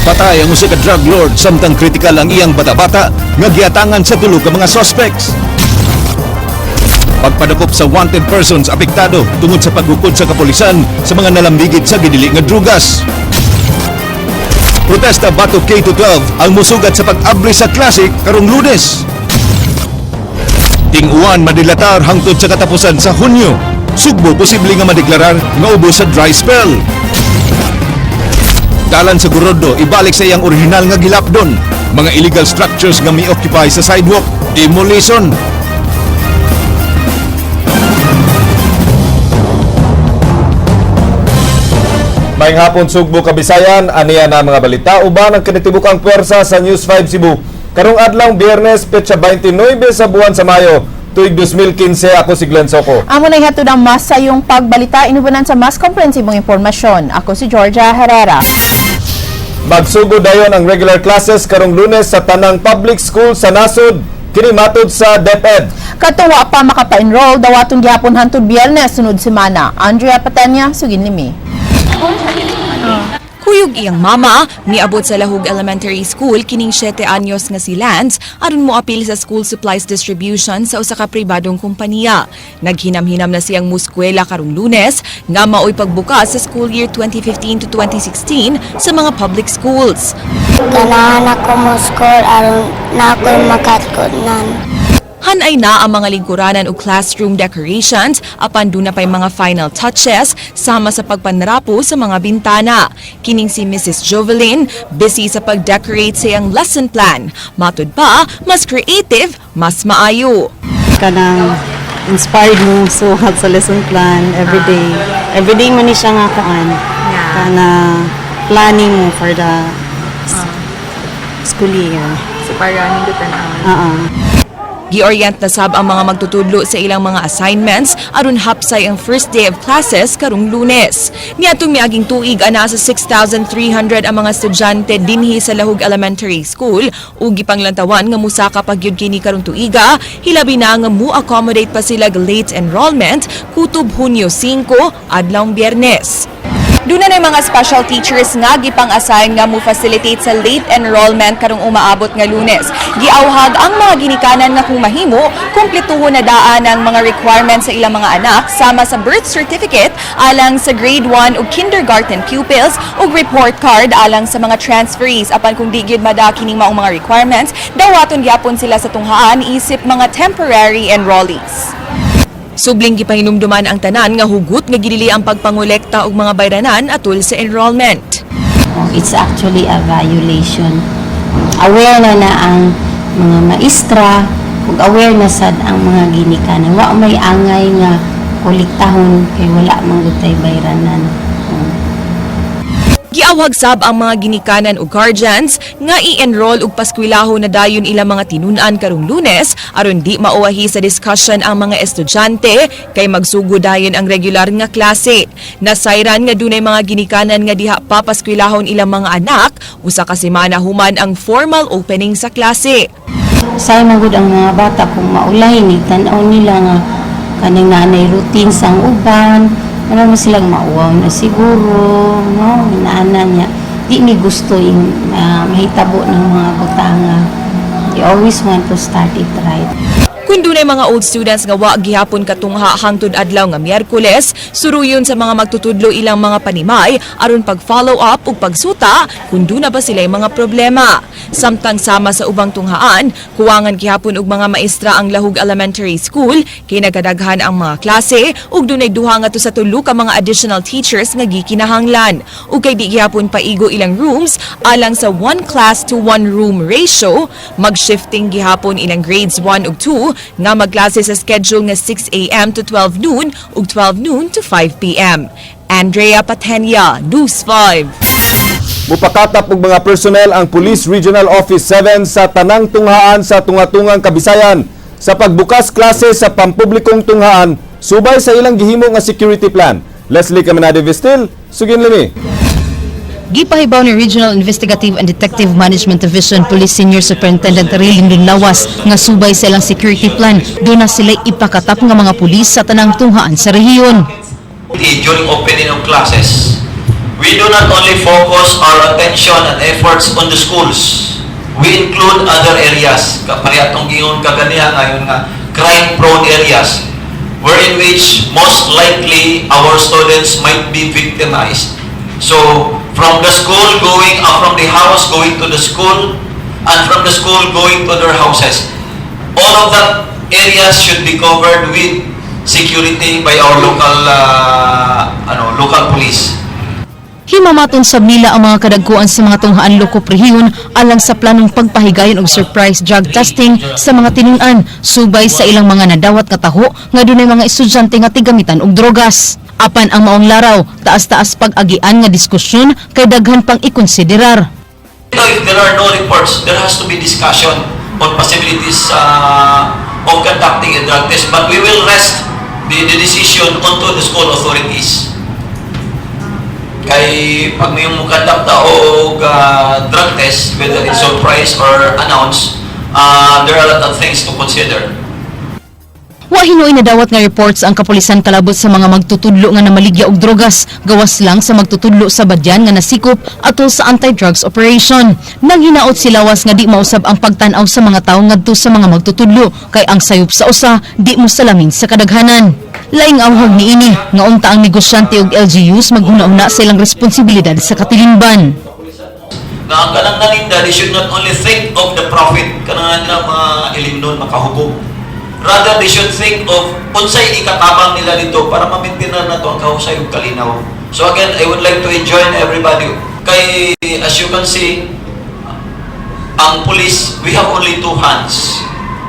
Patay ang usa ka drug lord samtang kritikal ang iyang bata-bata nga giatangan sa tulo ka mga suspects. Pagpadakop sa wanted persons apektado tungod sa paghukod sa kapulisan sa mga nalambigit sa gidili nga drugas. Protesta batok K-12 ang musugat sa pag-abri sa klase karong Lunes. Ting-uwan madilatar hangtod sa katapusan sa Hunyo. Sugbo posible nga madeklarar nga ubos sa dry spell. Dalan sa Gorodo ibalik sa iyang original nga gilapdon. Mga illegal structures nga may occupy sa sidewalk, demolition. Maayong hapon Sugbo Kabisayan, aniya na mga balita uban ang kinatibukang puwersa sa News 5 Cebu. Karong adlaw Biyernes, petsa 29 sa buwan sa Mayo, tuig 2015. Ako si Glenn Soco. Amo na hatod ang mas sa iyong pagbalita inubanan sa mas komprehensibong impormasyon. Ako si Georgia Herrera. Magsugod dayon ang regular classes karong Lunes sa tanang public school sa nasod, kini matod sa DepEd. Katuwa pa makapa-enroll dawaton gihapon hangtod Biyernes sunod semana. Andrea Patenya, sugin nimi. Kuyog iyang mama, miabot sa Lahug Elementary School kining 7 anyos nga si Lance aron mo apil sa school supplies distribution sa usa ka pribadong kompanya. Naghinam-hinam na siyang muskwela karong Lunes nga maoy pagbukas sa school year 2015 to 2016 sa mga public schools. Ganahan ako mo score aron na ako makatkunan. Hanay na ang mga lingkuranan o classroom decorations apan duna pay mga final touches sama sa pagpanrapo sa mga bintana. Kining si Mrs. Jovelyn busy sa pag-decorate sa iyang lesson plan. Matud pa, mas creative, mas maayo. Kanang inspired mo suhat sa lesson plan everyday. Everyday man ni siya nga kuan. Kana planning mo for the school year. So para nindutan Giorient na sab ang mga magtutudlo sa ilang mga assignments aron hapsay ang first day of classes karong Lunes. Niadtong miaging tuig ana sa 6,300 ang mga estudyante dinhi sa Lahug Elementary School ug gipanglantawan nga musaka pagyud kini karong tuiga, hilabi na nga mo-accommodate pa sila late enrollment kutob Hunyo 5 adlaw Biyernes. Duna na mga special teachers nga gipang-assign nga mo-facilitate sa late enrollment karong umaabot nga Lunes. Giawhag ang mga ginikanan nga kung mahimo, kumpletuhon na daan ang mga requirements sa ilang mga anak sama sa birth certificate alang sa grade 1 ug kindergarten pupils ug report card alang sa mga transferees. Apan kung di gyud mada kining maong mga requirements, dawaton gyapon sila sa tunghaan isip mga temporary enrollees. Subling gipahinumduman ang tanan nga hugot nga gidili ang pagpangolekta og mga bayranan atol sa enrollment. It's actually a violation. Aware na ang mga maestra ug aware na sad ang mga ginikanan. Wa may angay nga kolektahon kay wala man gutay bayranan. Giawhag sab ang mga ginikanan ug guardians nga i-enroll ug paskwelaho na dayon ilang mga tinunan karong Lunes aron di mauwahi sa discussion ang mga estudyante kay magsugod dayon ang regular nga klase. Nasayran nga dunay mga ginikanan nga diha pa paskwelahon ilang mga anak usa ka semana human ang formal opening sa klase. Sayang gud ang mga bata kung maulay ni tan-aw nila nga kaning nanay routine sang uban. Marami silang mauwaw na siguro, no? Inaanan niya. Di ni gusto yung mahitabo ng mga butanga. You always want to start it right. Kung dunay mga old students nga wa gihapon katungha hangtod adlaw nga Miyerkules, suruyon sa mga magtutudlo ilang mga panimay aron pag-follow up ug pagsuta kung duna ba sila mga problema. Samtang sama sa ubang tunghaan, kuwangan gihapon og mga maestra ang Lahug Elementary School kay nagadaghan ang mga klase ug dunay duha nga to sa tulo ka mga additional teachers nga gikinahanglan. Ug kay di gihapon paigo ilang rooms alang sa 1 class to 1 room ratio, mag-shifting gihapon ilang grades 1 ug 2 nga magklase sa schedule nga 6 a.m. to 12 noon ug 12 noon to 5 p.m. Andrea Patenya, News 5. Mupakatap og mga personnel ang Police Regional Office 7 sa tanang tunghaan sa tunga-tungang Kabisayan sa pagbukas klase sa pampublikong tunghaan subay sa ilang gihimo nga security plan. Leslie Caminade Vistil, sugin limi. Gipahibaw ni Regional Investigative and Detective Management Division Police Senior Superintendent Rilin Lawas nga subay sa ilang security plan. Doon na sila ipakatap ng mga pulis sa tanang tunghaan sa rehiyon. During opening of classes, we do not only focus our attention and efforts on the schools. We include other areas. Kaparehong giyon kaganihan ngayon nga crime-prone areas wherein which most likely our students might be victimized. So, from the school going, from the house going to the school, and from the school going to their houses, all of that areas should be covered with security by our local police. Himamaton sab nila ang mga kadagkuan sa mga tunghaan lokop rehiyon alang sa planong pagpahigayon og surprise drug testing sa mga tinun-an subay sa ilang mga nadawat nga taho nga dunay mga estudyante nga tigamitan og drogas. Apan ang maong laraw, taas-taas pag-agian nga diskusyon kay daghan pang ikonsiderar. If there are no reports, there has to be discussion on possibilities of conducting a drug test, but we will rest the decision onto the school authorities. Kay pag may conduct o drug test, whether it's surprise or announced, there are a lot of things to consider. Wa hinuoy nadawat nga reports ang kapulisan kalabot sa mga magtutudlo nga namaligya og drogas, gawas lang sa magtutudlo sa badyan nga nasikop atol sa anti-drugs operation. Nang hinaot si Lawas nga di mausab ang pagtan-aw sa mga tawo ngadto sa mga magtutudlo kay ang sayop sa usa di mo salamin sa kadaghanan. Laing awhag niini nga unta ang negosyante og LGUs maghuna-una sa ilang responsibilidad sa katilimban. Na ang kanang nalinda, they should not only think of the profit kanang nilang mga ilimnon makahubog. Rather, they should think of unsay ikatabang nila dito para ma-maintain na to ang kahusay ug kalinaw. So again, I would like to join everybody. Kay, as you can see, ang police, we have only 2 hands.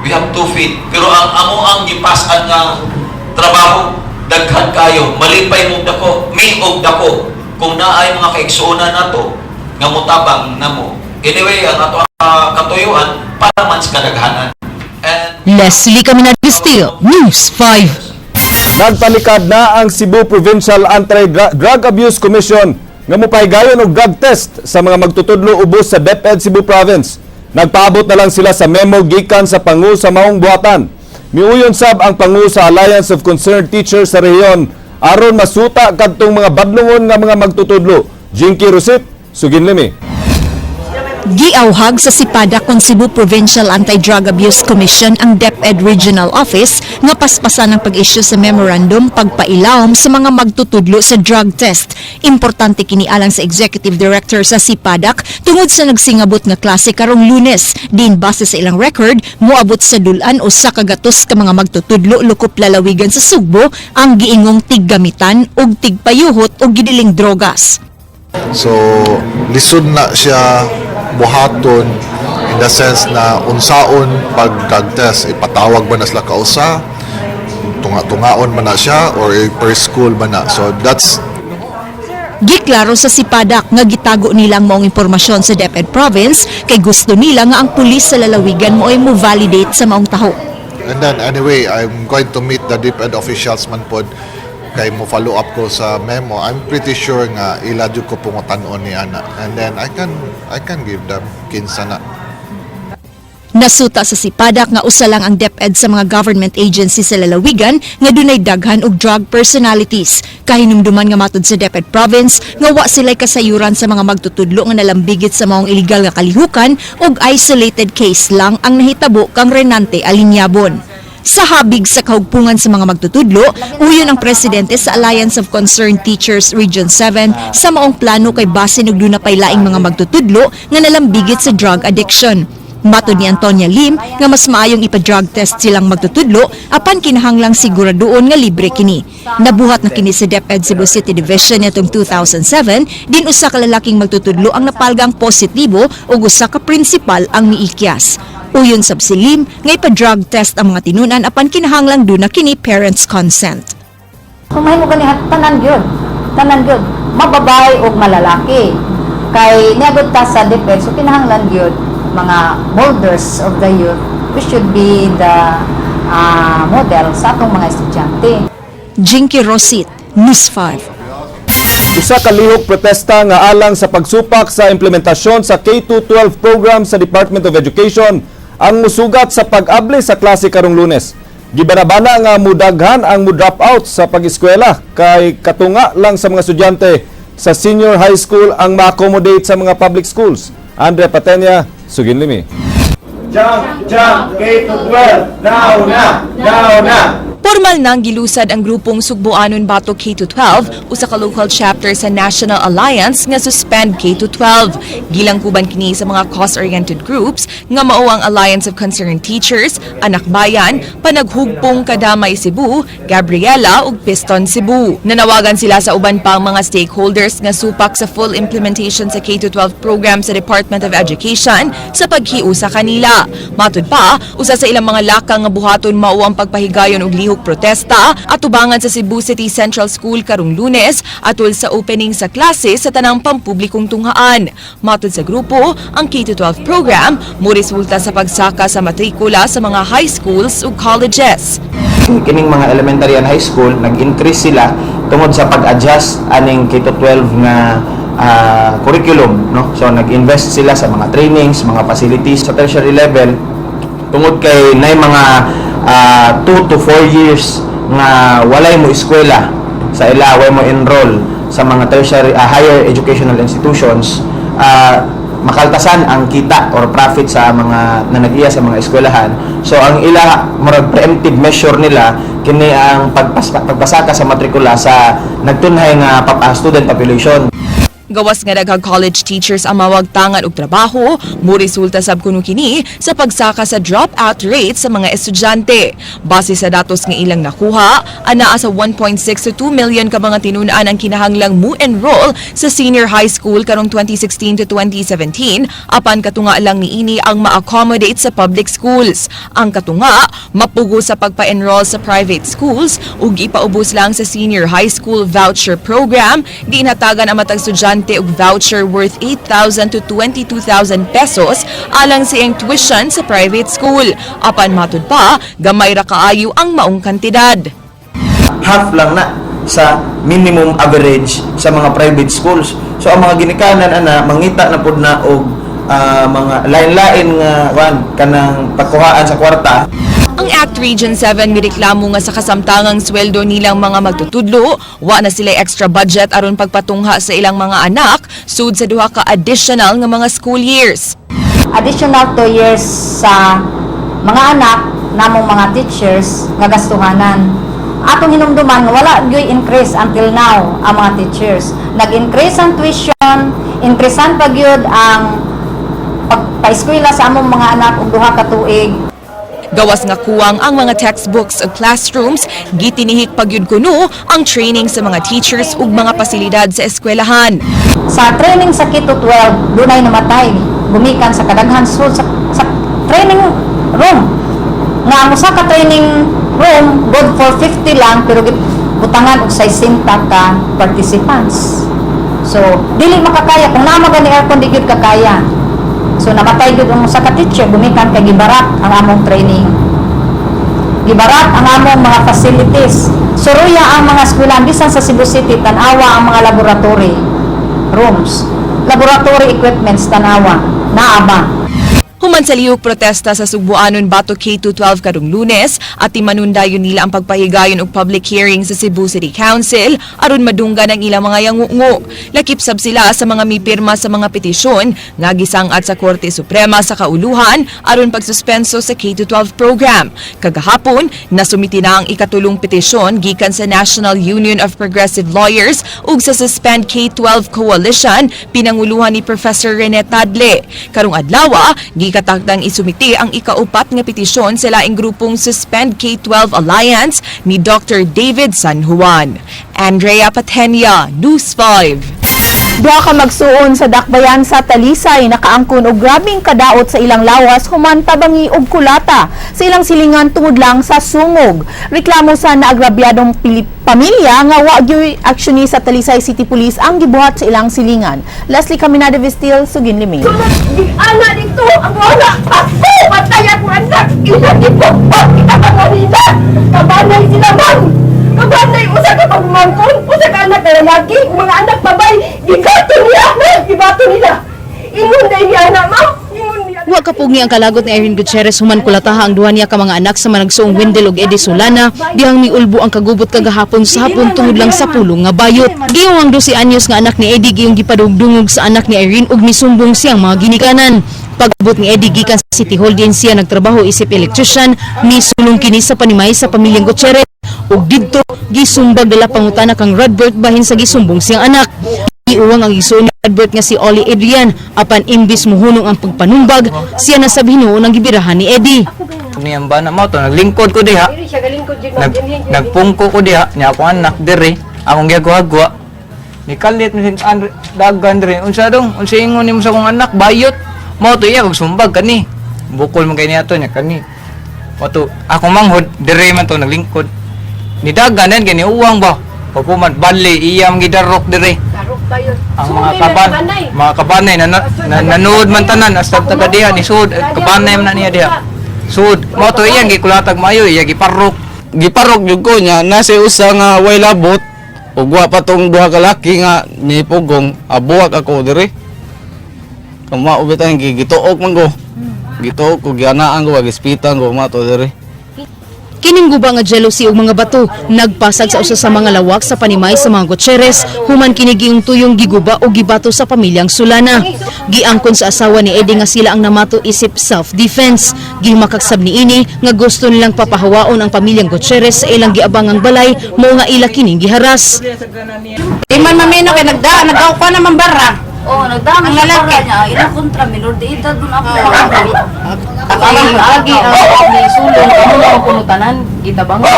We have 2 feet. Pero ang gipasan nga trabaho, daghan kayo, malipay mong dako, may og dako, kung naay mga kaigsuonan nato, nga mutabang na mo. Anyway, ang ato katuyuan, para man sa kadaghanan. Leslie Caminadistil, News 5. Nagpalikad na ang Cebu Provincial Anti-Drug Abuse Commission nga mopahigayon og drug test sa mga magtutudlo ubos sa DepEd Cebu Province. Nagpaabot na lang sila sa memo gikan sa pangu sa maong buhatan. Miuyon sab ang pangu sa Alliance of Concerned Teachers sa rehiyon aron masuta kadtong mga badlungon nga mga magtutudlo. Jinky Rosit, Suginlimi. Giauhag sa Sipada kon Cebu Provincial Anti-Drug Abuse Commission ang DepEd Regional Office nga paspasan ang pag-issue sa memorandum pagpailawom sa mga magtutudlo sa drug test. Importante kini alang sa Executive Director sa Sipadak tungod sa nagsingabot nga klase karong Lunes. Din base sa ilang record, moabot sa dulan o sa kagatos ka mga magtutudlo lukop lalawigan sa Sugbo ang giingong tiggamitan ug tigpayuhot og gidiling drogas. So, lisod na siya buhaton in the sense na unsaon pag drug test, ipatawag ba na sila kausa, tunga-tungaon ba na siya, or per school ba na. So, that's Giklaro sa Sipadak nga gitago nilang maong impormasyon sa DepEd Province kay gusto nila nga ang pulis sa lalawigan mo ay mo validate sa maong taho. And then anyway, I'm going to meet the DepEd officials man pod kay mo follow up ko sa memo. I'm pretty sure nga iladyo ko pungutanon ni ana. And then I can give them kinsa na. Nasuta sa Sipadak nga usa lang ang DepEd sa mga government agencies sa lalawigan nga dunay daghan og drug personalities. Kahinumduman nga matud sa DepEd Province nga wa sila'y kasayuran sa mga magtutudlo nga nalambigit sa maong illegal nga kalihukan ug isolated case lang ang nahitabo kang Renante Alinyabon. Sa habig sa kahugpungan sa mga magtutudlo, uyon ang presidente sa Alliance of Concerned Teachers Region 7 sa maong plano kay base ug dunay laing mga magtutudlo nga nalambigit sa drug addiction. Matod ni Antonia Lim nga mas maayong ipa-drug test silang magtutudlo apan kinahanglang siguraduon nga libre kini. Nabuhat na kini sa DepEd Cebu City Division nitong 2007, din usa ka lalaking magtutudlo ang napalgang positibo ug usa ka principal ang miikyas. Uyon sab si Lim nga ipa-drug test ang mga tinunan apan kinahanglang duna kini parents' consent. Kumain mo ganihan tanan gyud. Mababay ug malalaki. Kay niabot ta sa DepEd so kinahanglan gyud mga molders of the youth, we should be the model sa atong mga estudyante. Jinky Rosit, News 5. Isa ka lihok protesta nga alang sa pagsupak sa implementasyon sa K-12 program sa Department of Education ang musugat sa pag-abli sa klase karong Lunes. Gibanabana nga mudaghan ang mu-drop out sa pag-eskwela kay katunga lang sa mga estudyante sa senior high school ang ma-accommodate sa mga public schools? Andrea Patenya, Suginlimi. Jump, K-12, now na! Formal nang gilusad ang grupong Sugboanon Bato K-12 usa ka local chapter sa National Alliance nga Suspend K-12. Gilangkuban kini sa mga cause-oriented groups nga mao ang Alliance of Concerned Teachers, Anak Bayan, Panaghugpong Kadamay Cebu, Gabriela ug Piston Cebu. Nanawagan sila sa uban pang mga stakeholders nga supak sa full implementation sa K-12 program sa Department of Education sa paghiusa kanila. Matud pa, usa sa ilang mga lakang nga buhaton mao ang pagpahigayon og lihok protesta at tubangan sa Cebu City Central School karong Lunes atol sa opening sa klase sa tanang pampublikong tunghaan. Matod sa grupo, ang K-12 program mo resulta sa pagsaka sa matrikula sa mga high schools ug colleges. Kining mga elementary and high school nag-increase sila tungod sa pag-adjust aning K-12 nga curriculum, no? So nag-invest sila sa mga trainings, mga facilities sa tertiary level tungod kay nay mga 2 to 4 years nga walay mo eskwela sa ila, way mo enroll sa mga tertiary higher educational institutions, makaltasan ang kita or profit sa mga nanag-iya sa mga eskwelahan. So ang ila murag preemptive measure nila kini ang pagpasaka sa matrikula sa nagtunhay nga student population. Gawas nga daghang college teachers ang mawagtangan og trabaho, mo resulta sab kuno kini sa pagsaka sa dropout rate sa mga estudyante. Base sa datos nga ilang nakuha, anaa sa 1.6 to 2 million ka mga tinun-an ang kinahanglang mo enroll sa senior high school karong 2016 to 2017, apan katunga lang niini ang ma-accommodate sa public schools. Ang katunga mapugo sa pagpa-enroll sa private schools ug ipaubos lang sa senior high school voucher program. Ginhatagan ang matag estudyante og voucher worth 8,000 to 22,000 pesos alang sa iyang tuition sa private school. Apan matud pa, gamay ra kaayo ang maong kantidad. Half lang na sa minimum average sa mga private schools. So ang mga ginikanan ana mangita na pud na og mga lain-lain nga kanang pagkuhaan sa kwarta. Ang Act Region 7 mireklamo nga sa kasamtangang sweldo nilang mga magtutudlo, wa na sila extra budget aron pagpatungha sa ilang mga anak sud sa duha ka additional nga mga school years. Additional 2 years sa mga anak namong mga teachers nga gastuhanan. Atong hinumduman wala gyud increase until now ang mga teachers. Nag-increase ang tuition, increasean pa gyud ang pagpa-eskwela sa among mga anak og duha ka tuig. Gawas nga kuwang ang mga textbooks ug classrooms, gitinihik pagyud kuno ang training sa mga teachers ug mga pasilidad sa eskwelahan. Sa training sa K-12, dunay namatay gumikan sa kadaghan school sa training room. Nga ang usa ka training room good for 50 lang pero butangan og 60 ka participants. So dili makakaya kung nama gani aircon di gyud kakaya. So namatay gyud ang usa ka teacher gumikan kay gibarat ang among training. Gibarat ang among mga facilities. Suruya ang mga eskwelahan bisan sa Cebu City tan-awa ang mga laboratory rooms. Laboratory equipments tan-awa naa ba? Human sa lihok protesta sa Sugboanon Bato K-12 karong Lunes at timanundayon nila ang pagpahigayon og public hearing sa Cebu City Council aron madunggan ang ilang mga yangungo. Lakip sab sila sa mga mipirma sa mga petisyon nga gisangat sa Korte Suprema sa kauluhan aron pagsuspenso sa K-12 program. Kagahapon, nasumiti na ang ikatulong petisyon gikan sa National Union of Progressive Lawyers ug sa Suspend K-12 Coalition pinanguluhan ni Professor Rene Tadle. Karong adlaw, gikatagdang isumiti ang ikaupat nga petisyon sa laing grupong Suspend K-12 Alliance ni Dr. David San Juan. Andrea Patenya, News 5. Duha ka magsuon sa dakbayan sa Talisay nakaangkon og grabing kadaot sa ilang lawas human tabangi og kulata sa ilang silingan tungod lang sa sungog. Reklamo sa naagrabyadong pamilya nga wa gyud aksyon sa Talisay City Police ang gibuhat sa ilang silingan. Leslie Caminada Vistil, Suginlimi. Anak dito, ang wala ako, patay ako anak, inagipagpag kita kanina, kabanay sila man, kabanay, usa ka pagmangkon, usa ka anak na lalaki, mga anak babay, gibato nila, ingon na niya anak, ma'am, ingon niya. Wa kapugi ang kalagot ni Irene Gutierrez human kulataha ang duha niya ka mga anak sa managsuong Wendell ug Eddie Solana dihang miulbo ang kagubot kagahapon sa hapon tungod lang sa pulong nga bayot. Giyong ang 12 anyos nga anak ni Eddie giyong gipadugdungog sa anak ni Irene ug misumbong siyang mga ginikanan. Pag-abot ni Eddie gikan sa City Hall din siya nagtrabaho isip electrician, misulong kini sa panimay sa pamilyang Gutierrez ug didto gisumbag dala pangutana kang Rodbert bahin sa gisumbong siyang anak. Iuwang ang isuon ni Rodbert nga si Ollie Adrian apan imbis muhunong ang pagpanumbag siya na sa binuo ng gibirahan ni Eddie. Niyang bana mo to naglingkod ko diha. Nagpungko ko diha nya ako anak dire akong giyagwa-gwa. Nikalit ni dagan dire. Unsa dong? Unsa ingon nimo sa akong anak bayot? Mo to iya kag sumbag kani. Bukol man kay niya to nya kani. Mo to ako manghod dire man to naglingkod. Ni dagan den kani uwang ba? Papuman bali iyang gidarok dire. Ang mga kabanay nanood man tanan hasta taga diha ni sud kabanay man niya diha. Sud mo to iyang gikulatag maayo iya giparok jud ko nya nasi usa nga way labot ug wa pa tong duha ka laki nga ni pugong abuak ako dire. Kama ubitan gituok man ko. Gituok ko gianaan ko gispitan ko mato dire. Kining guba nga jealousy ug mga bato nagpasag sa usa sa mga lawak sa panimay sa mga Gutierrez human kini giyong tuyong giguba o gibato sa pamilyang Solana. Giangkon sa asawa ni Eddie nga sila ang namato isip self-defense. Gihimakagsab niini nga gusto nilang papahawaon ang pamilyang Gutierrez sa ilang giabangang balay mao nga ila kining giharas. Iman mamino kay nagdaw ko naman bara. Oh, nagdami ang lalaki niya. Ilang kontra, minor de edad doon ako. Agi ang may sulong. Ano na ang punutanan? Gitabang lang.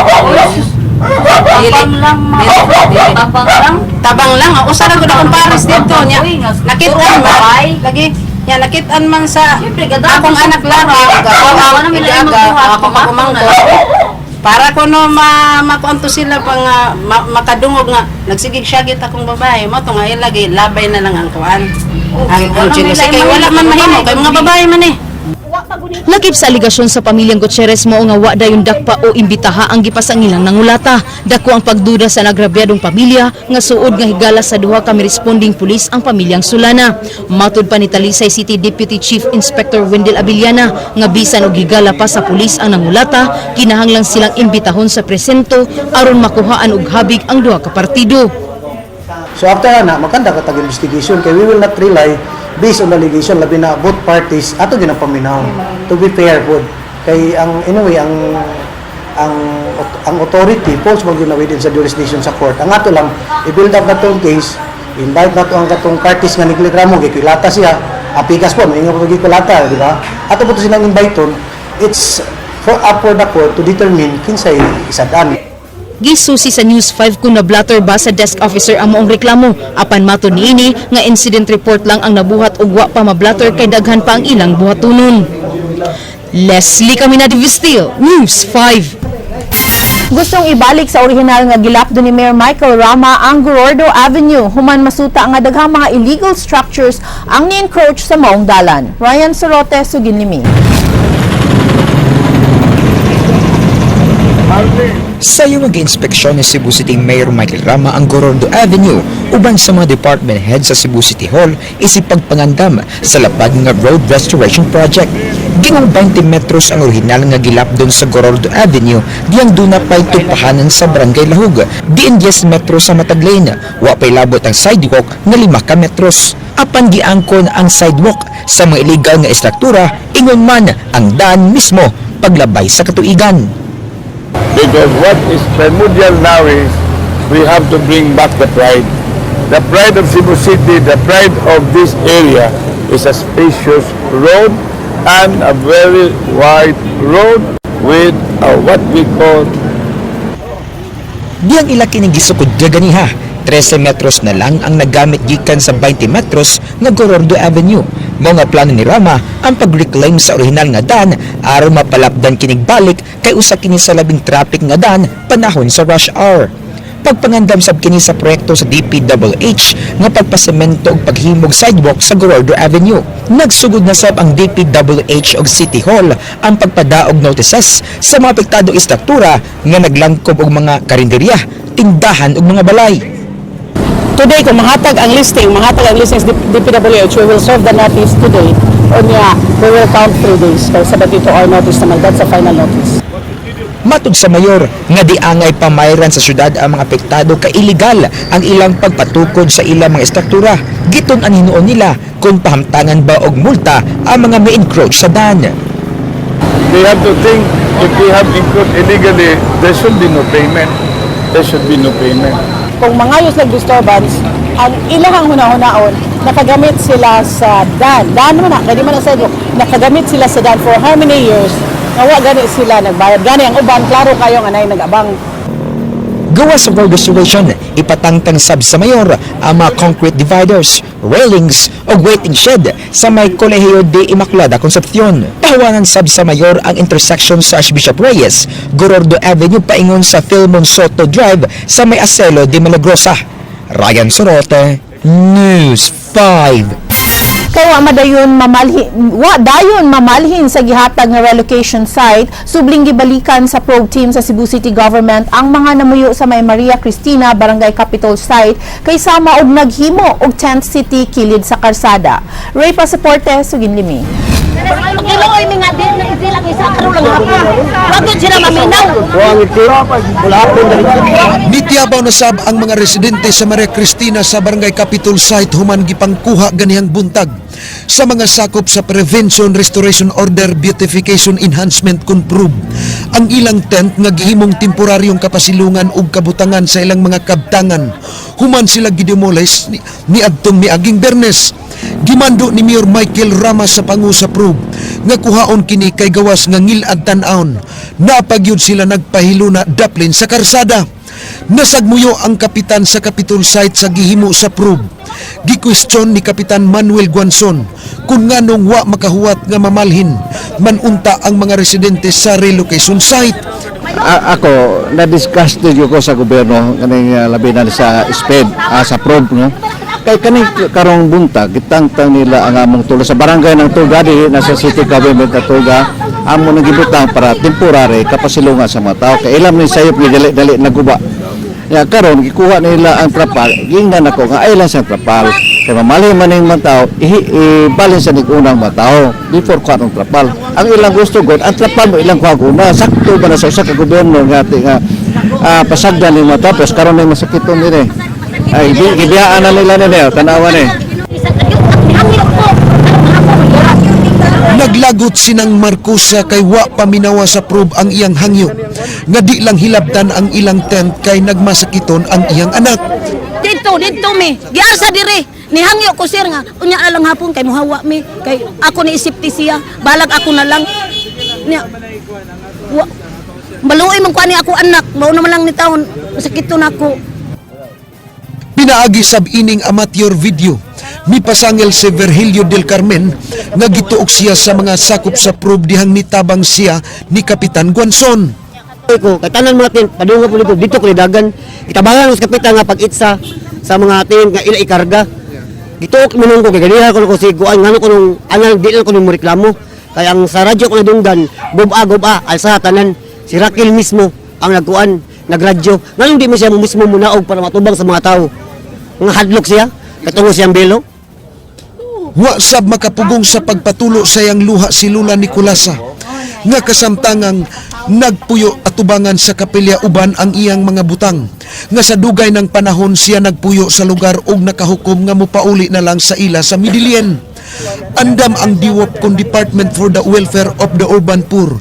Tabang lang. Ako sa lang ko na compares dito niya. Nakitaan man. Lagi. Yan, nakitaan man sa akong anak lang. Ako makumangko. Para ko no makuanto sila pang makadungog nga nagsigig syagit akong babae mo to nga ilagay labay na lang ang kuan ang jealousy kay wala man mahimo kay mga babae man eh. Lakip sa aligasyon sa pamilyang Gutierrez mao nga wa dayon dakpa o imbitaha ang gipasangilang nangulata. Dako ang pagduda sa nagrabyadong pamilya nga suod nga higala sa duha ka responding pulis ang pamilyang Solana. Matud pa ni Talisay City Deputy Chief Inspector Wendell Abiliana nga bisan og higala pa sa pulis ang nangulata, kinahanglan silang imbitahon sa presento aron makuhaan og habig ang duha ka partido. So after na makanda ka tag investigation kay we will not rely based on allegation labi na both parties ato ginang paminaw to be fair pod kay ang anyway ang authority falls mo gyud na within sa jurisdiction sa court ang ato lang i-build up natong case invite nato ang katong parties nga nagreklamo gikilata siya apikas po ingon ko gikilata di ba ato po to silang invite it's up for the court to determine kinsay isadan. Gisusi sa News 5 kung na-blatter ba sa desk officer ang moong reklamo. Apan mato niini nga incident report lang ang nabuhat ug wa pa ma-blatter kay daghan pa ang ilang buhatunon. Leslie Caminati Vistil, News 5. Gustong ibalik sa orihinal nga gilapdo ni Mayor Michael Rama ang Gorordo Avenue human masuta nga daghang mga illegal structures ang ni-encroach sa maong dalan. Ryan Sorote, Suginlimi. Sa iyong mag-inspeksyon ni Cebu City Mayor Michael Rama ang Gorordo Avenue uban sa mga department heads sa Cebu City Hall isipagpangandam sa lapad nga road restoration project. Ginang 20 metros ang orihinal nga gilapdon sa Gorordo Avenue diyang duna pa'y tupahanan sa Barangay Lahug. Diin 10 metros sa matag lane, wa pa'y labot ang sidewalk nga 5 ka metros. Apan giangkon ang sidewalk sa mga illegal nga estruktura, ingon man ang daan mismo paglabay sa katuigan. Because what is primordial now is we have to bring back the pride. The pride of Cebu City, the pride of this area is a spacious road and a very wide road with what we call Diyang ilaki ng gisukod ganiha, 13 metros na lang ang nagamit gikan sa 20 metros nga Gorordo Avenue. Mga plano ni Rama ang pag-reclaim sa orihinal nga daan aron mapalapdan kinig balik kay usa kini sa labing traffic nga daan panahon sa rush hour. Pagpangandam sab kini sa proyekto sa DPWH nga pagpasemento ug paghimog sidewalk sa Gorordo Avenue. Nagsugod na sab ang DPWH ug City Hall ang pagpadaog notices sa mga apektadong istruktura nga naglangkob og mga karinderya, tindahan ug mga balay. today kung mahatag ang listing sa DPWH, we will serve the notice today. O niya, we will count 3 days. Kaya sabat ito our notice naman, that's a final notice. Matud sa mayor nga di angay pamayran sa syudad ang mga apektado kay illegal ang ilang pagpatukod sa ilang mga estruktura. Giton ang hinuon nila kung pahamtangan ba og multa ang mga may encroach sa dan. They have to think if we have encroached illegally, there should be no payment. There should be no payment. Kung mangayos ng disturbance, ang ilang huna-hunaon, nakagamit sila sa dan. Dan naman na, kaya di man na sidewalk, nakagamit sila sa dan for how many years? Nawa gani sila nagbayad. Gani ang uban, klaro kayo nga nag-abang. Gawa sa road restoration, ipatangtang sab sa mayor ang mga concrete dividers, railings o waiting shed sa may Kolehiyo de Immaculada Concepcion. Tawanan sab sa mayor ang intersection sa Archbishop Reyes, Gorordo Avenue paingon sa Philmon Soto Drive sa may Acelo de Milagrosa. Ryan Sorote, News 5. Kaya wa dayon mamalhin sa gihatag nga relocation site, subling gibalikan sa probe team sa Cebu City Government ang mga namuyo sa may Maria Cristina Barangay Capitol site kay sama og naghimo og tent city kilid sa karsada. Ray Pasaporte, Suginlimi. Kiloy mi nga din lang isa karon lang hapon. Wag sila maminaw. Nitiabaw na sab ang mga residente sa Maria Cristina sa Barangay Capitol site human gipangkuha ganihang buntag sa mga sakop sa Prevention Restoration Order Beautification Enhancement Conprove. Ang ilang tent nga gihimong temporaryong kapasilungan ug kabutangan sa ilang mga kabtangan human sila gidemolish ni adtong miaging Bernes. Gimando ni Mayor Michael Rama sa pangu sa probe nga kuhaon kini kay gawas nga ngilad tan-aon. Napagyud sila nagpahilo na daplin sa karsada. Nasagmuyo ang kapitan sa Capitol site sa gihimo sa probe. Gikwestiyon ni Kapitan Manuel Guanzon kung nganong wa makahuwat nga mamalhin manunta ang mga residente sa relocation site. Ako na-discuss din ko sa gobyerno kaning labi na sa SPED sa probe no. Kay kaning karong buntag gitangtang nila ang among tulo sa barangay ng Tuga di nasa city government na Tuga amo nang gibutang para temporary kapasilungan sa mga tao kay ilam ni sayop ni dali naguba. Ya karon gikuha nila ang trapal gingnan ako nga ay lang sa trapal kay mamali man ning mga tao ibalin sa unang mga tao before kuha ng trapal. Ang ilang gusto god ang trapal mo ilang kuha una sakto ba na sa usa ka gobyerno nga pasagdan ni mga tao pero karon may masakiton dire. Ay, gibiyaan na nila nila, tanawan eh. Naglagot sinang Marcosa kay wa paminawa sa probe ang iyang hangyo. Nga di lang hilabtan ang ilang tent kay nagmasakiton ang iyang anak. Dito mi. Giasa dire. Nihangyo ko sir nga. Unya alang hapon kay muhawa mi. Kay ako ni isipti siya. Balag ako na lang. Niya. Maluoy man ko ani ako anak. Mao naman lang ni taon. Masakiton ako. Pinaagi sab ining amateur video. Mipasangil si Virgilio del Carmen nga gituok siya sa mga sakop sa probe dihang nitabang siya ni Kapitan Guanzon. Ko katanan mga tin padung nga pulo dito ko dagan itabangan sa kapitan nga pag-itsa sa mga tin nga ila ikarga. Gituok minung ko kay ganiha ko si guan ngano ko nung anal di lang ko nung reklamo. Kay ang sa radyo ko nadunggan goba alsa tanan si Raquel mismo ang nagkuan nagradyo. Nganong di mo siya mismo munaog para matubang sa mga tao. Nga hadlok siya, katungo siyang belo. Wa sab makapugong sa pagpatulo sa iyang luha si Lula Nicolasa nga kasamtangang nagpuyo at tubangan sa kapilya uban ang iyang mga butang nga sa dugay ng panahon siya nagpuyo sa lugar ug nakahukom nga mopauli na lang sa ila sa Midilien. Andam ang DWOP kung Department for the Welfare of the Urban Poor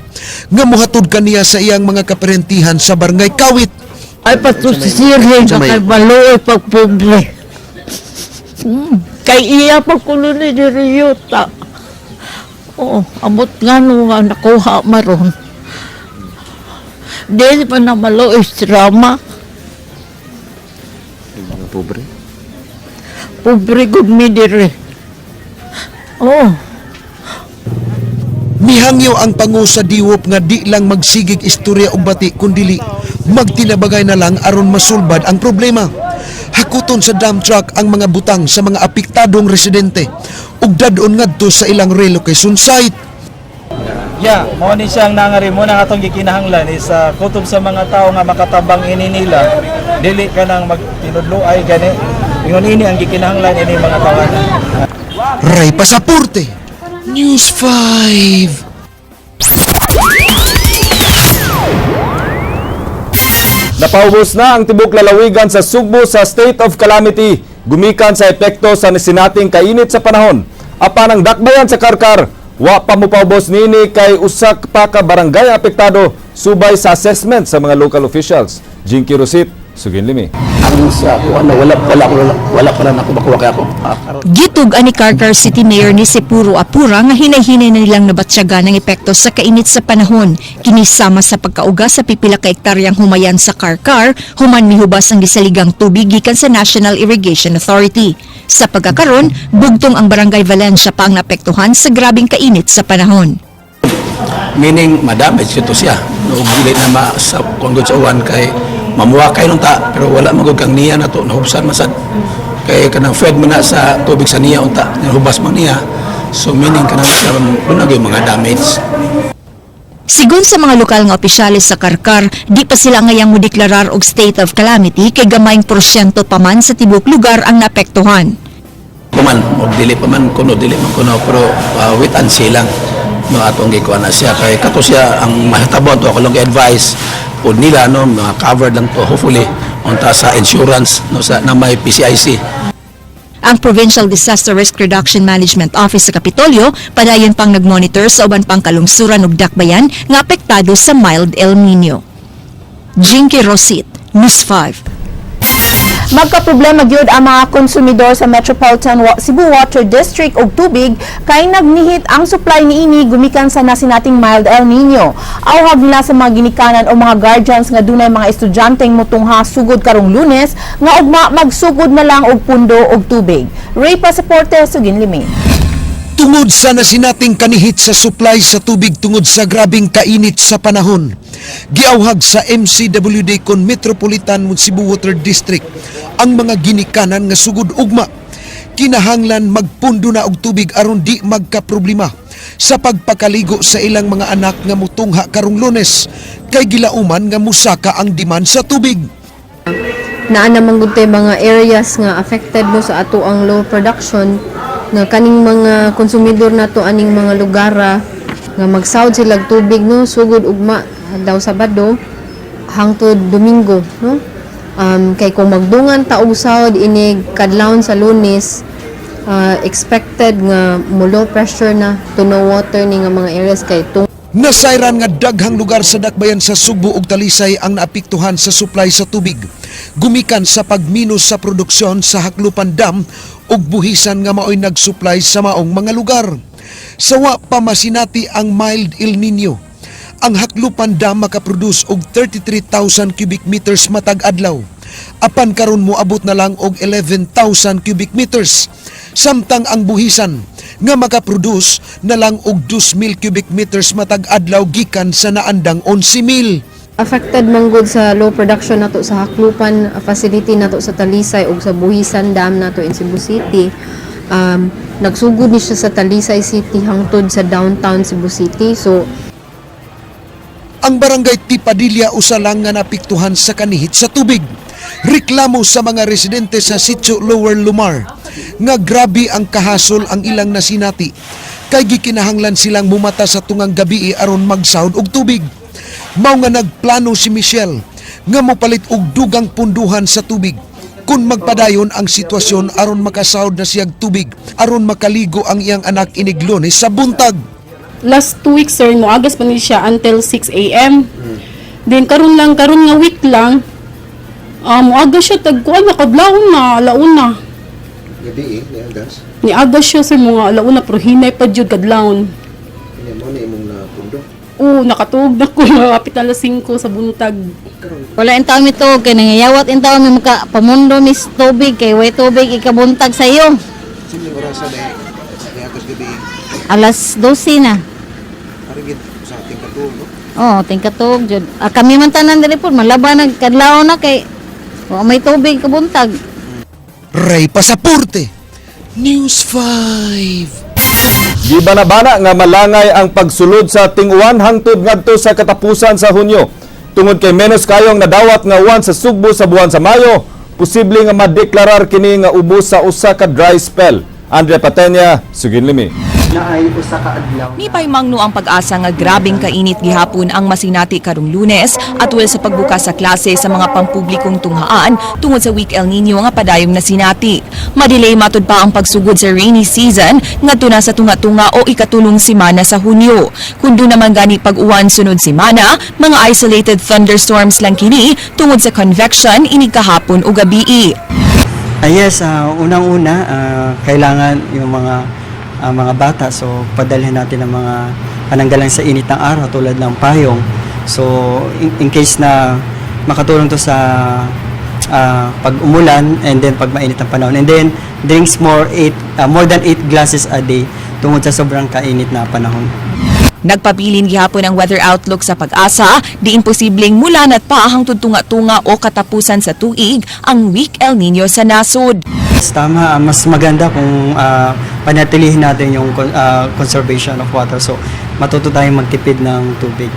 nga mohatod kaniya sa iyang mga kaparentihan sa Barangay Kawit. Ay patusisirhin kay baloy pagpobre. Kay iya pagkulo ni Diriyota. Oo, amot nga nung nakuha maron. Dili pa na maloy drama. Pobre? Pobre good mi dire. Oh. Mihangyo ang pangu sa DWOP nga di lang magsigig istorya og bati kundili magtinabagay na lang aron masulbad ang problema. Hakuton sa dump truck ang mga butang sa mga apektadong residente ug dadon ngadto sa ilang relocation site. Yeah, mo ni siyang nangari mo nang atong gikinahanglan is kutob sa mga tao nga makatabang ini nila dili ka nang magtinudloay gani Ingon ini ang gikinahanglan ini mga tawanan. Ray Pasaporte, News 5. Napaubos na ang tibok lalawigan sa Sugbo sa state of calamity gumikan sa epekto sa sinating kainit sa panahon. Apan ang dakbayan sa Karkar, wa pa mo paubos nini kay usak pa ka barangay apektado subay sa assessment sa mga local officials. Jinky Rosit, Sugin Limi. Ang sa wala pa na ako makuha kay ako. Gitug ani Karkar City Mayor ni Sepuro Apura nga hinay-hinay na nilang nabatsyaga ng epekto sa kainit sa panahon. Kinisama sa pagkauga sa pipila ka hektaryang humayan sa Karkar, human mihubas ang gisaligang tubig gikan sa National Irrigation Authority. Sa pagkakaron, bugtong ang Barangay Valencia pa ang naapektuhan sa grabing kainit sa panahon. Meaning madamage ito siya. No dili na sa kung sa uwan kay mamuha kay nung ta pero wala magud kang niya na to nahubsan masad. Kay kanang fed man na sa tubig sa niya unta nahubas man niya. So meaning kanang siya dunag yung mga damage. Sigon sa mga lokal nga opisyalis sa Karkar, di pa sila ngayang modeklarar og state of calamity kay gamayng porsyento pa man sa tibok lugar ang naapektuhan. Kuman og dili pa man kuno dili man kuno pero wait and see lang. No atong gikuha na siya kay kato siya ang mahitabon to ako lang advice po nila no mga covered lang to hopefully unta sa insurance no sa na may PCIC. Ang Provincial Disaster Risk Reduction Management Office sa Kapitolyo padayon pang nagmonitor sa uban pang kalungsuran ug dakbayan nga apektado sa mild El Nino. Jinky Rosit, News 5. Magkaproblema gyud ang mga konsumidor sa Metropolitan Cebu Water District og tubig kay nagnihit ang supply niini gumikan sa nasinating mild El Nino. Awhag nila sa mga ginikanan o mga guardians nga dunay mga estudyanteng motungha sugod karong Lunes nga ugma magsugod na lang og pundo og tubig. Ray Pasaporte, Sugin Limi. Tungod sa nasinating kanihit sa supply sa tubig tungod sa grabing kainit sa panahon, giawhag sa MCWD kon Metropolitan Cebu Water District ang mga ginikanan nga sugod ugma. Kinahanglan magpundo na og tubig aron di magkaproblema sa pagpakaligo sa ilang mga anak nga mutungha karong Lunes kay gilauman nga musaka ang demand sa tubig. Naa naman gud tay mga areas nga affected no sa ato ang low production nga kaning mga konsumidor nato aning mga lugara nga magsawd sila tubig no sugod ugma daw Sabado hangtod Domingo no kay kung magdungan ta og sawd inig kadlawon sa Lunes expected nga mo low pressure na to no water ni nga mga areas kay Nasayran nga daghang lugar sa dakbayan sa Sugbo ug Talisay ang naapektuhan sa supply sa tubig. Gumikan sa pagminos sa produksyon sa Haklupan Dam ug buhisan nga maoy nagsupply sa maong mga lugar. Sawa pa masinati ang mild El Nino. Ang Haklupan Dam makaproduce og 33,000 cubic meters matag adlaw. Apan karon moabot na lang og 11,000 cubic meters. Samtang ang buhisan nga makaproduce na lang og 2,000 cubic meters matag adlaw gikan sa naandang 11,000. affected man gud sa low production nato sa Haklupan facility nato sa Talisay ug sa Buhisan Dam nato in Cebu City. Nagsugod ni siya sa Talisay City hangtod sa downtown Cebu City. So ang barangay Tipadilla usa lang nga napiktuhan sa kanihit sa tubig. Reklamo sa mga residente sa Sitio Lower Lumar nga grabe ang kahasol ang ilang nasinati kay gikinahanglan silang mumata sa tungang gabi aron magsahod og tubig. Mao nga nagplano si Michelle nga mopalit og dugang punduhan sa tubig kung magpadayon ang sitwasyon aron makasahod na siyag tubig aron makaligo ang iyang anak inig Lunes sa buntag. Last 2 weeks sir, moagas pa ni siya until 6 a.m. Then karon nga week lang, moagas siya tagkuan na kadlawon na alauna. Gabi ni agas. Ni agas siya sir mga alauna pero hinay pa jud kadlawon. Kanya mo na imong napundo. Oo, nakatuog na ko malapit na 5 sa buntag. Wala intawon mi to kay nangayawat intawon mi maka pamundo mis tubig kay way tubig ikabuntag sa iyo. Sino oras sa day agas gabi? Alas 12 na. Arigid sa ating katuog, no? Oh, tingkatog jud. Kami man tanan diri po malaban nagkadlaw na kay may tubig kabuntag. Ray Pasaporte, News 5. Gibanabana nga malangay ang pagsulod sa ting-uwan hangtod ngadto sa katapusan sa Hunyo. Tungod kay menos kayong nadawat nga uwan sa Sugbo sa buwan sa Mayo, posible nga madeklarar kini nga ubos sa usa ka dry spell. Andre Patenya, Suginlimi. Nipay mangno ang pag-asa nga grabing kainit gihapon ang masinati karong Lunes atol sa pagbukas sa klase sa mga pampublikong tunghaan tungod sa week El Nino nga padayong nasinati. Madelay matud pa ang pagsugod sa rainy season ngadto na sa tunga-tunga o ikatulong semana sa Hunyo. Kundo naman gani pag-uwan sunod semana, mga isolated thunderstorms lang kini tungod sa convection inig kahapon o gabii. Yes, unang-una, kailangan yung mga bata, so padalhin natin ang mga pananggalang sa init ng araw tulad ng payong. So in case na makatulong to sa pag umulan and then pag mainit ang panahon. And then drinks more than 8 glasses a day tungod sa sobrang kainit na panahon. Nagpabilin gihapon ang weather outlook sa pag-asa, di imposibleng mulan at pa hangtod tunga-tunga o katapusan sa tuig ang week El Nino sa nasod. Tama, mas maganda kung panatilihin natin yung conservation of water. So matuto tayong magtipid ng tubig.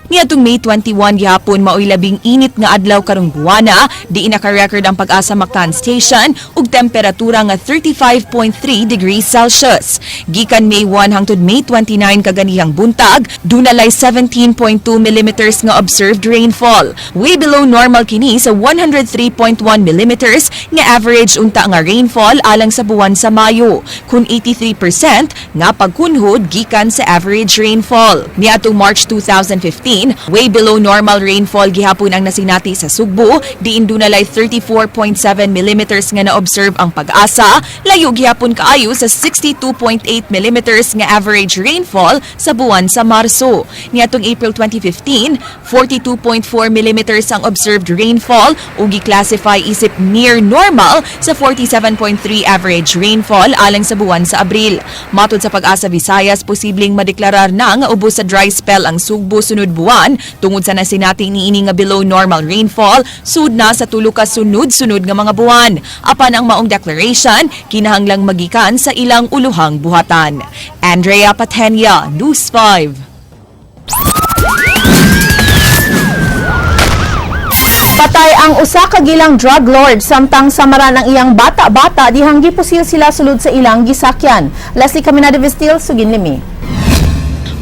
Niadtong May 21 gihapon maoy labing init nga adlaw karong buwana, di naka-record ang Pag-asa Mactan Station ug temperatura nga 35.3 degrees Celsius. Gikan May 1 hangtod May 29 kaganihang buntag, dunalay 17.2 millimeters nga observed rainfall. Way below normal kini sa 103.1 millimeters nga average unta nga rainfall alang sa buwan sa Mayo, kun 83% nga pagkunhod gikan sa average rainfall. Niadtong March 2015, way below normal rainfall gihapon ang nasinati sa Sugbo, diin dunalay 34.7 millimeters nga na-observe ang Pag-asa, layo gihapon kaayo sa 62.8 millimeters nga average rainfall sa buwan sa Marso. Niadtong April 2015, 42.4 millimeters ang observed rainfall ug gi-classify isip near normal sa 47.3 average rainfall alang sa buwan sa Abril. Matod sa Pag-asa Visayas, posibleng madeklarar na nga ubos sa dry spell ang Sugbo sunod buwan tungod sa nasinati niini nga below normal rainfall sud na sa tulo ka sunod-sunod nga mga buwan. Apan ang maong declaration kinahanglang magikan sa ilang uluhang buhatan. Andrea Patenya, News 5. Patay ang usa ka gilang drug lord samtang samaran ang iyang bata-bata dihang gipusil sila sulod sa ilang gisakyan. Leslie Caminada Vestil, Suginlimi.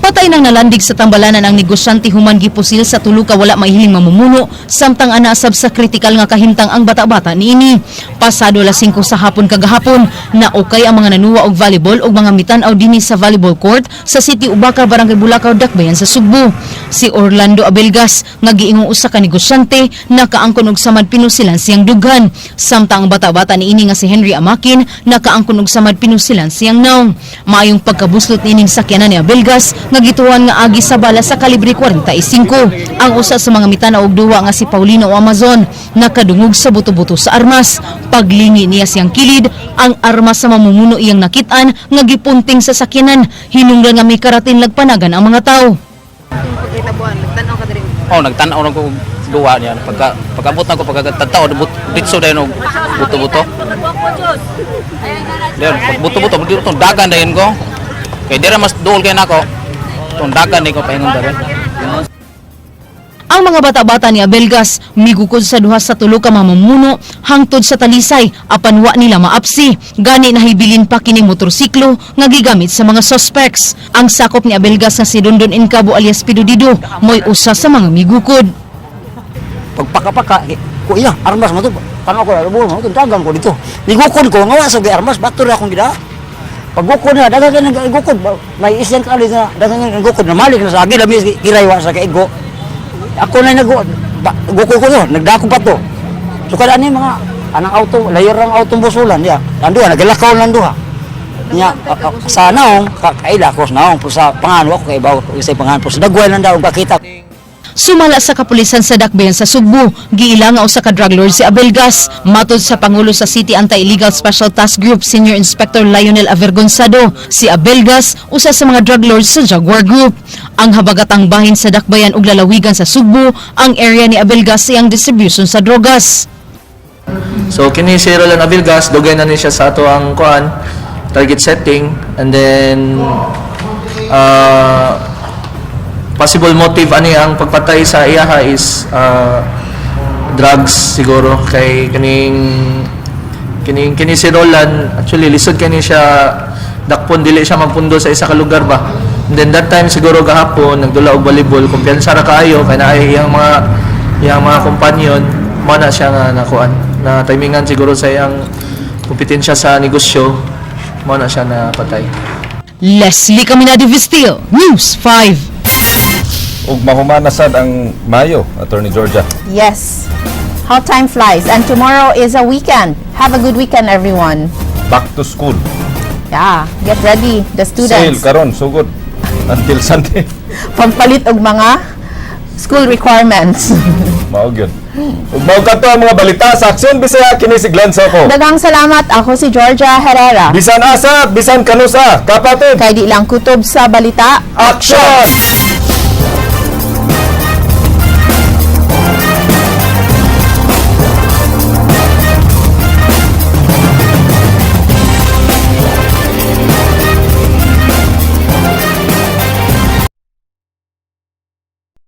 Patay nang nalandig sa tambalanan ang negosyante human gipusil sa tulo ka wala mahiling mamumuno samtang anasab sa kritikal nga kahimtang ang bata-bata niini. Pasado alas 5 sa hapon kagahapon na okay ang mga nanuwa og volleyball ug mga mitan-aw dinhi sa volleyball court sa City Ubaca, Barangay Bulacau, Dakbayan sa Sugbo. Si Orlando Abelgas nga giingong usa ka negosyante nakaangkon og samad pinusilan siyang dughan samtang ang bata-bata niini nga si Henry Amakin nakaangkon og samad pinusilan siyang naong. Maayong pagkabuslot niining sakyanan ni Abelgas nga gituan nga agi sa bala sa kalibre 45. Ang usa sa mga mitana og duwa nga si Paulino o Amazon nakadungog sa buto-buto sa armas. Paglingi niya siyang kilid, ang armas sa mamumuno iyang nakitaan nga gipunting sa sakyanan. Hinungdan nga may karatin lagpanagan ang mga tao. Nagtanaw na ko duwa niya. Pagkabot na ko, pagkatataw, ditso dahil ng buto-buto. Dahil buto-buto, itong dagan dahil ko. Kaya dira mas duol kayo na ko. Itong dagan dahil ko pahingon dahil. Ang mga bata-bata ni Abelgas migukod sa duha sa tulo ka mamumuno hangtod sa Talisay apan wa nila maapsi. Gani nahibilin pa kini motorsiklo nga gigamit sa mga suspects. Ang sakop ni Abelgas nga si Dondon Incabo alias Pidudido mo'y usa sa mga migukod. Pagpaka-paka, kuya, armas mo to. Tama ko, abulo mo to, dagang ko dito. Nigukod ko, nga sa armas, bato na akong gida. Pagukod na, dagang ka nagukod. May isang kalis na, dagang ka nagukod. Namalik na sa akin, labis kiraywa sa kaigo. Ako na nagukod ko to, nagdako pa to. So kada ni mga anang auto, layar ang auto busulan, ya. Nanduha, nagalakaw nanduha. Nya, sa naong, kaila ko sa naong, sa pangano ako, kay bawo, sa pangano po, sa dagway lang daw, pakita. Sumala sa kapulisan sa Dakbayan sa Sugbo, giila nga usa ka drug lord si Abelgas. Matod sa Pangulo sa City Anti-Illegal Special Task Group Senior Inspector Lionel Avergonzado, si Abelgas usa sa mga drug lords sa Jaguar Group. Ang habagatang bahin sa Dakbayan ug lalawigan sa Sugbo, ang area ni Abelgas iyang distribution sa drogas. So kini si Roland Abelgas, dugay na ni siya sa ato ang target setting, and then possible motive ani ang pagpatay sa iyaha is drugs siguro kay kini si Roland actually lisod kani siya dakpon dili siya magpundo sa isa ka lugar ba. And then that time siguro gahapon nagdula og volleyball kumpiyansa ra kaayo kay naay iyang mga companion mo na siya nga nakuan na timingan siguro sa iyang kompetensya sa negosyo mo na siya na patay. Leslie Caminado Vistil, News 5. Ug mahuman na sad ang Mayo, Attorney Georgia. Yes. How time flies. And tomorrow is a weekend. Have a good weekend, everyone. Back to school. Yeah, get ready, the Sale students. karon sugod until Sunday. Pampalit og mga school requirements. Mao gyud. Ug mao kadto ang mga balita sa Aksyon Bisaya kini si Glanza ko. Daghang salamat. Ako si Georgia Herrera. Bisan asa, bisan kanusa, kapatid. Kay di lang kutob sa balita. Action!